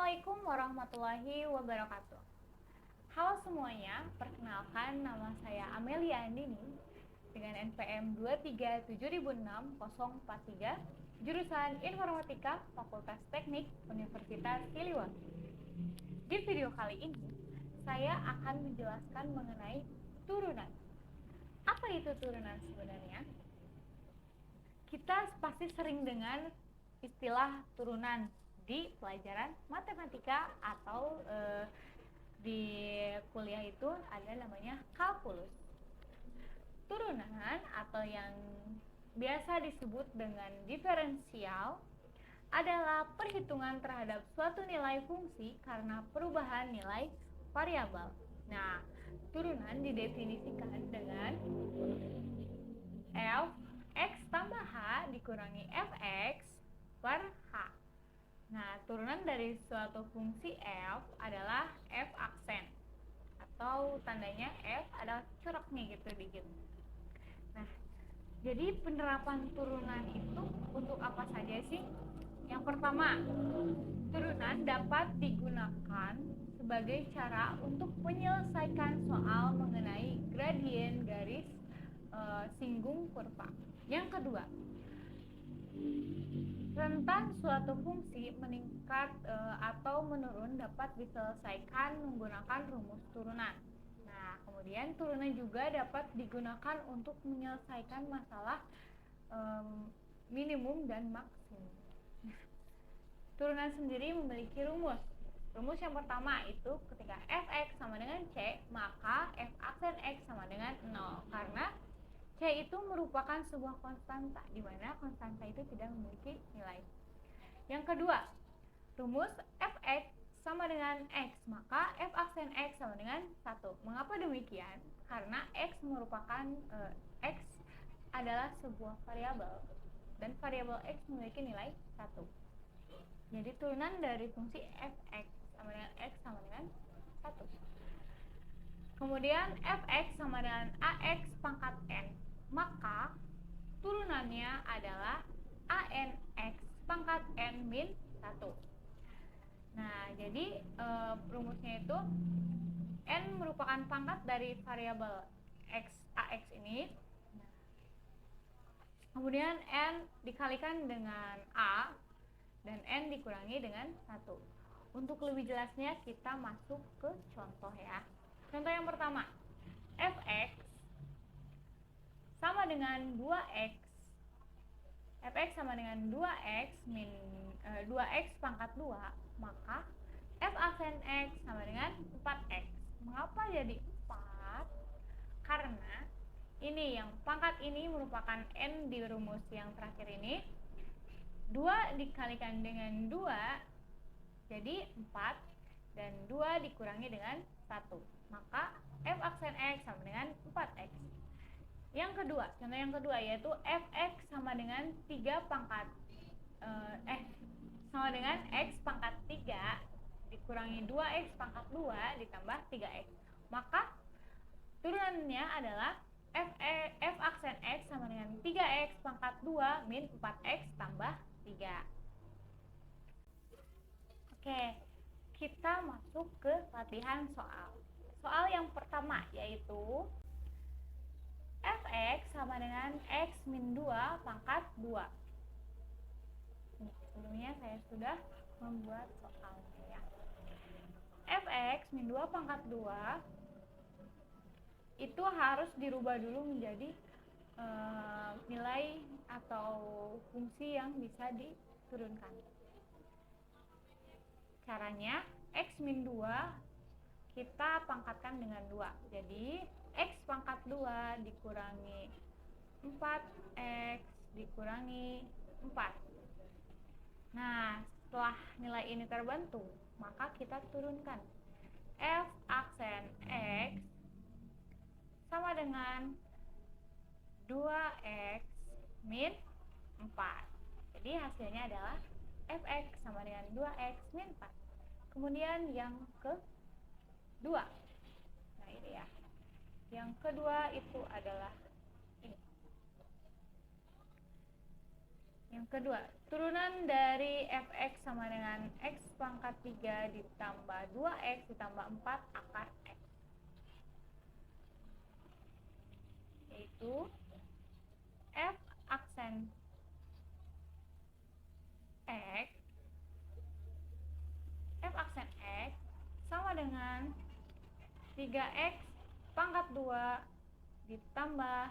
Assalamualaikum warahmatullahi wabarakatuh. Halo semuanya, perkenalkan nama saya Amelia Andini dengan NPM 2376043, jurusan Informatika Fakultas Teknik Universitas Siliwangi. Di video kali ini, saya akan menjelaskan mengenai turunan. Apa itu turunan sebenarnya? Kita pasti sering dengan istilah turunan di pelajaran matematika atau di kuliah itu ada namanya kalkulus. Turunan atau yang biasa disebut dengan diferensial adalah perhitungan terhadap suatu nilai fungsi karena perubahan nilai variabel. Nah, turunan didefinisikan dengan f(x tambah h) dikurangi f(x) per h. Nah, turunan dari suatu fungsi f adalah f aksen atau tandanya f ada coraknya gitu dikit. Nah, jadi penerapan turunan itu untuk apa saja sih? Yang pertama, turunan dapat digunakan sebagai cara untuk menyelesaikan soal mengenai gradien garis singgung kurva. Yang kedua, rentan suatu fungsi meningkat atau menurun dapat diselesaikan menggunakan rumus turunan. Nah, kemudian turunan juga dapat digunakan untuk menyelesaikan masalah minimum dan maksimum. Turunan sendiri memiliki rumus. Rumus yang pertama itu ketika f(x) sama dengan c, maka f aksen x sama dengan 0 karena c itu merupakan sebuah konstanta di mana konstanta itu tidak memiliki nilai. Yang kedua, rumus f(x) sama dengan x, maka f aksen x sama dengan 1. Mengapa demikian? Karena x merupakan x adalah sebuah variabel dan variabel x memiliki nilai 1. Jadi turunan dari fungsi f(x) sama dengan x sama dengan 1. Kemudian f(x) sama dengan ax pangkat n, maka turunannya adalah anx pangkat n min 1. Nah, jadi rumusnya itu n merupakan pangkat dari variabel ax ini. Kemudian n dikalikan dengan a dan n dikurangi dengan 1. Untuk lebih jelasnya kita masuk ke contoh ya. Contoh yang pertama, f(x) sama dengan 2x. f(x) sama dengan 2x min 2x pangkat 2, maka f aksen x sama dengan 4x. Mengapa jadi 4? Karena ini yang pangkat ini merupakan n di rumus yang terakhir ini. 2 dikalikan dengan 2 jadi 4 dan 2 dikurangi dengan 1. Maka f aksen x sama dengan 4x. Yang kedua, contoh yang kedua yaitu f(x) sama dengan 3 pangkat sama dengan x pangkat 3 dikurangi 2x pangkat 2 ditambah 3x. Maka turunannya adalah f aksen x sama dengan 3x pangkat 2 min 4x tambah 3. Oke, kita masuk ke latihan soal. Soal yang pertama yaitu f(x) sama dengan x min 2 pangkat 2. Sebelumnya saya sudah membuat soalnya ya. f(x) min 2 pangkat 2 itu harus dirubah dulu menjadi nilai atau fungsi yang bisa diturunkan. Caranya, x min 2 kita pangkatkan dengan 2. Jadi x pangkat 2 dikurangi 4x dikurangi 4. Nah, setelah nilai ini terbentuk, maka kita turunkan f aksen x sama dengan 2x min 4. Jadi hasilnya adalah fx sama dengan 2x min 4. Kemudian yang kedua. Nah, ini ya. Yang kedua itu adalah ini. Yang kedua, turunan dari fx sama dengan x pangkat 3 ditambah 2x ditambah 4 akar x. Yaitu f aksen x sama dengan 3x pangkat 2 ditambah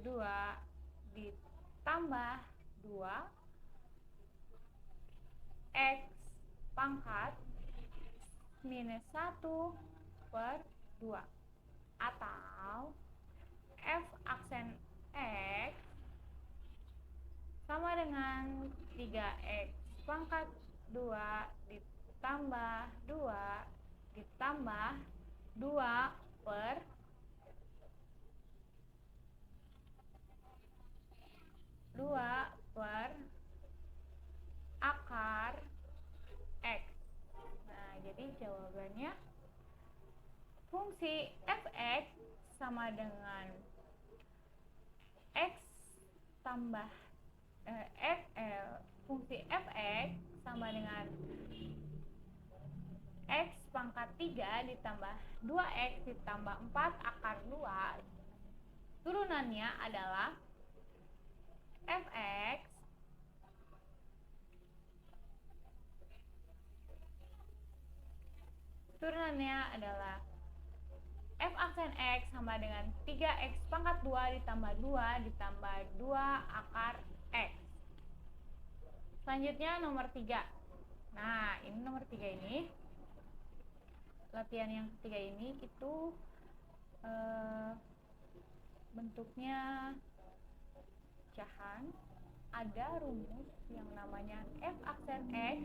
2 ditambah 2 x pangkat minus 1 per 2, atau f aksen x sama dengan 3x pangkat 2 ditambah 2 ditambah 2 per 2 per akar x. Nah, jadi jawabannya fungsi fx sama dengan x tambah fungsi fx sama dengan x pangkat 3 ditambah 2x ditambah 4 akar 2. Turunannya adalah fx f aksen x sama dengan 3x pangkat 2 ditambah 2 ditambah 2 akar x. Selanjutnya nomor 3. Nah, ini nomor 3 ini, latihan yang ketiga ini itu bentuknya pecahan. Ada rumus yang namanya f aksen x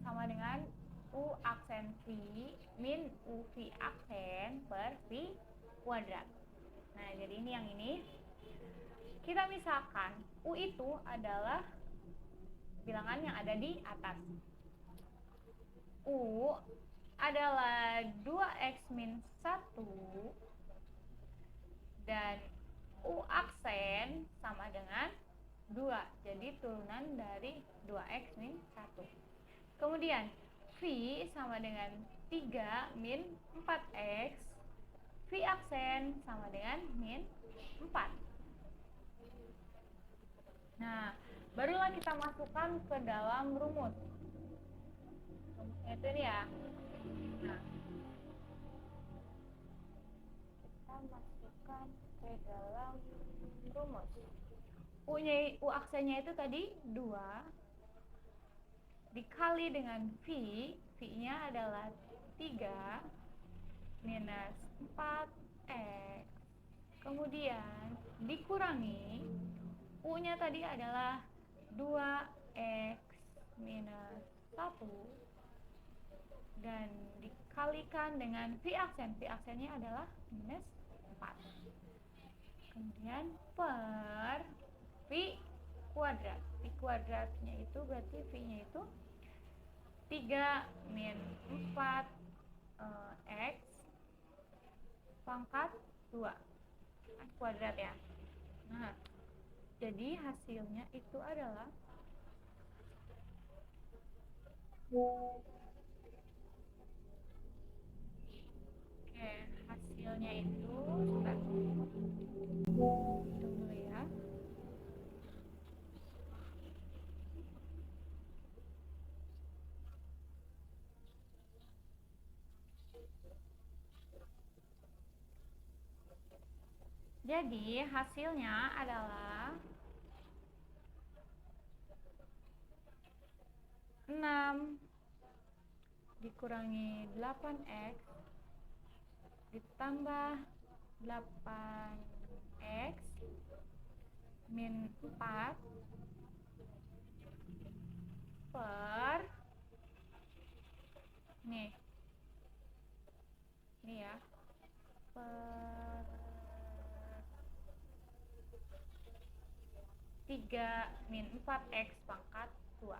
sama dengan u aksen v min u v aksen per v kuadrat. Nah, jadi ini yang ini kita misalkan u itu adalah bilangan yang ada di atas. U adalah 2x min 1 dan u aksen sama dengan 2. Jadi turunan dari 2x min 1. Kemudian v sama dengan 3 min 4x. V aksen sama dengan min 4. Nah, barulah kita masukkan ke dalam rumus. Rumusnya itu ini ya. Nah, kita masukkan ke dalam rumus. U aksennya itu tadi 2 dikali dengan V. V-nya adalah 3 minus 4x. Kemudian dikurangi U-nya tadi adalah 2x minus 1 dan dikalikan dengan V aksen. V aksennya adalah minus 4. Kemudian per V kuadrat. V kuadratnya itu berarti V-nya itu 3 min 4 x pangkat 2 kuadrat ya. Nah, jadi hasilnya itu adalah hasilnya itu tunggu ya. Jadi hasilnya adalah 6 dikurangi 8x ditambah 8x min 4 per nih ya, per 3 min 4x pangkat 2.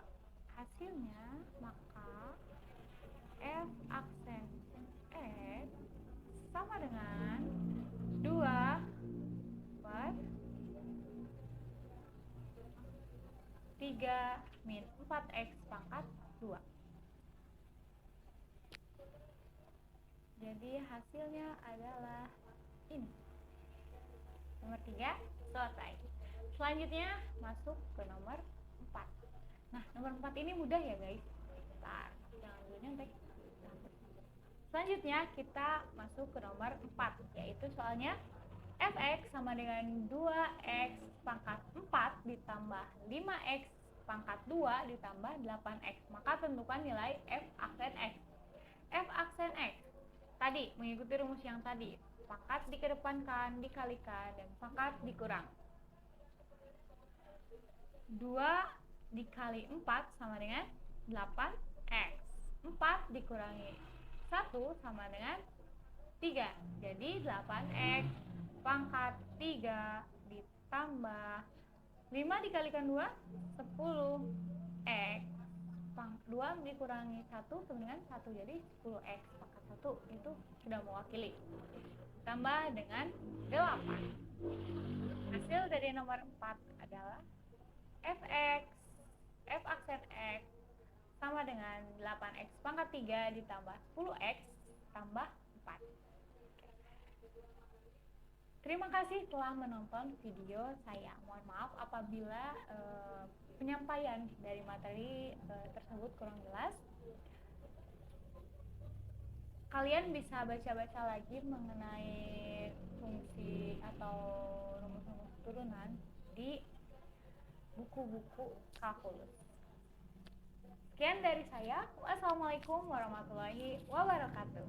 Hasilnya maka f aksen x sama dengan 2 per 3 min 4x pangkat 2. Jadi hasilnya adalah ini. Nomor 3 selesai. Selanjutnya masuk ke nomor 4. Nah, nomor 4 ini mudah ya guys. Bentar, jangan dulu nyontek. Selanjutnya kita masuk ke nomor 4, yaitu soalnya fx sama dengan 2x pangkat 4 ditambah 5x pangkat 2 ditambah 8x. Maka tentukan nilai f aksen x. F aksen x tadi mengikuti rumus yang tadi, pangkat dikedepankan, dikalikan, dan pangkat dikurang. 2 dikali 4 sama dengan 8x. 4 dikurangi 1 sama dengan 3. Jadi 8x pangkat 3 ditambah 5 dikalikan 2, 10x. 2 dikurangi 1 sama dengan 1, jadi 10x pangkat 1 itu sudah mewakili. Tambah dengan 8. Hasil dari nomor 4 adalah fx, f aksen x sama dengan 8x pangkat 3 ditambah 10x tambah 4. Terima kasih telah menonton video saya. Mohon maaf apabila penyampaian dari materi tersebut kurang jelas. Kalian bisa baca-baca lagi mengenai fungsi atau rumus-rumus turunan di buku-buku kalkulus. Sekian dari saya. Wassalamualaikum warahmatullahi wabarakatuh.